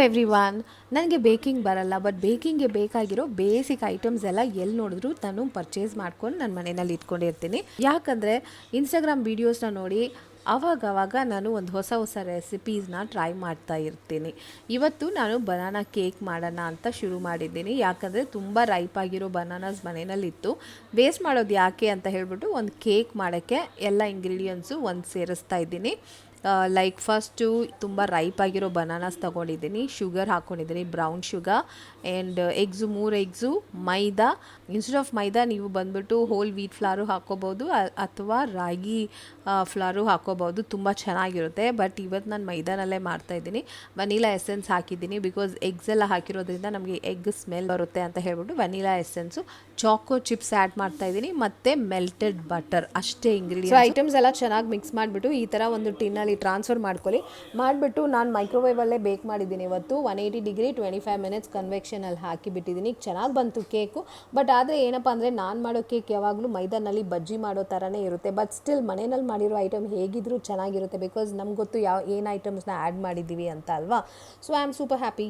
Everyone. ನನಗೆ baking ಬರಲ್ಲ, but ಬೇಕಿಂಗ್ಗೆ ಬೇಕಾಗಿರೋ ಬೇಸಿಕ್ ಐಟಮ್ಸ್ ಎಲ್ಲ ಎಲ್ಲಿ ನೋಡಿದ್ರು ನಾನು ಪರ್ಚೇಸ್ ಮಾಡ್ಕೊಂಡು ನನ್ನ ಮನೆಯಲ್ಲಿ ಇಟ್ಕೊಂಡಿರ್ತೀನಿ. ಯಾಕಂದರೆ ಇನ್ಸ್ಟಾಗ್ರಾಮ್ ವೀಡಿಯೋಸ್ನ ನೋಡಿ ಆವಾಗವಾಗ ನಾನು ಒಂದು ಹೊಸ ರೆಸಿಪೀಸ್ನ ಟ್ರೈ ಮಾಡ್ತಾ ಇರ್ತೀನಿ. ಇವತ್ತು ನಾನು ಬನಾನಾ ಕೇಕ್ ಮಾಡೋಣ ಅಂತ ಶುರು ಮಾಡಿದ್ದೀನಿ. ಯಾಕಂದರೆ ತುಂಬ ರೈಪ್ ಆಗಿರೋ ಬನಾನಾಸ್ ಮನೆಯಲ್ಲಿತ್ತು. ವೇಸ್ಟ್ ಮಾಡೋದು ಯಾಕೆ ಅಂತ ಹೇಳ್ಬಿಟ್ಟು ಒಂದು ಕೇಕ್ ಮಾಡೋಕ್ಕೆ ಎಲ್ಲ ಇಂಗ್ರೀಡಿಯೆಂಟ್ಸು ಒಂದು ಸೇರಿಸ್ತಾ ಇದ್ದೀನಿ. ಲೈಕ್ ಫಸ್ಟು ತುಂಬ ರೈಪ್ ಆಗಿರೋ ಬನಾನಾಸ್ ತೊಗೊಂಡಿದ್ದೀನಿ, ಶುಗರ್ ಹಾಕ್ಕೊಂಡಿದ್ದೀನಿ, brown sugar and eggs 3 eggs, maida. Instead of maida ನೀವು ಬಂದುಬಿಟ್ಟು ಹೋಲ್ ವೀಟ್ ಫ್ಲಾರು ಹಾಕ್ಕೋಬೋದು ಅಥವಾ ರಾಗಿ ಫ್ಲಾರು ಹಾಕ್ಕೋಬೋದು, ತುಂಬ ಚೆನ್ನಾಗಿರುತ್ತೆ. ಬಟ್ ಇವತ್ತು ನಾನು ಮೈದಾನಲ್ಲೇ ಮಾಡ್ತಾಯಿದ್ದೀನಿ. ವನಿಲಾ ಎಸೆನ್ಸ್ ಹಾಕಿದ್ದೀನಿ ಬಿಕಾಸ್ ಎಗ್ಸ್ ಎಲ್ಲ ಹಾಕಿರೋದ್ರಿಂದ ನಮಗೆ ಎಗ್ ಸ್ಮೆಲ್ ಬರುತ್ತೆ ಅಂತ ಹೇಳ್ಬಿಟ್ಟು vanilla essence, Chacko chips add ಮಾಡ್ತಾಯಿದ್ದೀನಿ ಮತ್ತು ಮೆಲ್ಟೆಡ್ ಬಟರ್, ಅಷ್ಟೇ ಇಂಗ್ರೀಡಿಯೆಂಟ್ಸ್. ಐಟಮ್ಸ್ ಎಲ್ಲ ಚೆನ್ನಾಗಿ ಮಿಕ್ಸ್ ಮಾಡಿಬಿಟ್ಟು ಈ ಥರ ಒಂದು ಟಿನ್ನಲ್ಲಿ ಟ್ರಾನ್ಸ್ಫರ್ ಮಾಡಿಬಿಟ್ಟು ನಾನು ಮೈಕ್ರೋವೇವಲ್ಲೇ ಬೇಕ್ ಮಾಡಿದ್ದೀನಿ. ಇವತ್ತು 180 ಡಿಗ್ರಿ 25 ಮಿನಿಟ್ಸ್ ಕನ್ವೆಕ್ಷನಲ್ಲಿ ಹಾಕಿಬಿಟ್ಟಿದ್ದೀನಿ. ಚೆನ್ನಾಗಿ ಬಂತು ಕೇಕು. ಬಟ್ ಆದರೆ ಏನಪ್ಪ ಅಂದರೆ ನಾನು ಮಾಡೋ ಕೇಕ್ ಯಾವಾಗಲೂ ಮೈದಾನಲ್ಲಿ ಬಜ್ಜಿ ಮಾಡೋ ಥರನೇ ಇರುತ್ತೆ. ಬಟ್ ಸ್ಟಿಲ್ ಮನೆಯಲ್ಲಿ ಮಾಡಿರೋ ಐಟಮ್ ಹೇಗಿದ್ರೂ ಚೆನ್ನಾಗಿರುತ್ತೆ ಬಿಕಾಸ್ ನಮ್ಗೆ ಗೊತ್ತು ಏನು ಐಟಮ್ಸ್ನ ಆ್ಯಡ್ ಮಾಡಿದ್ದೀವಿ ಅಂತ ಅಲ್ವಾ. So I am super happy.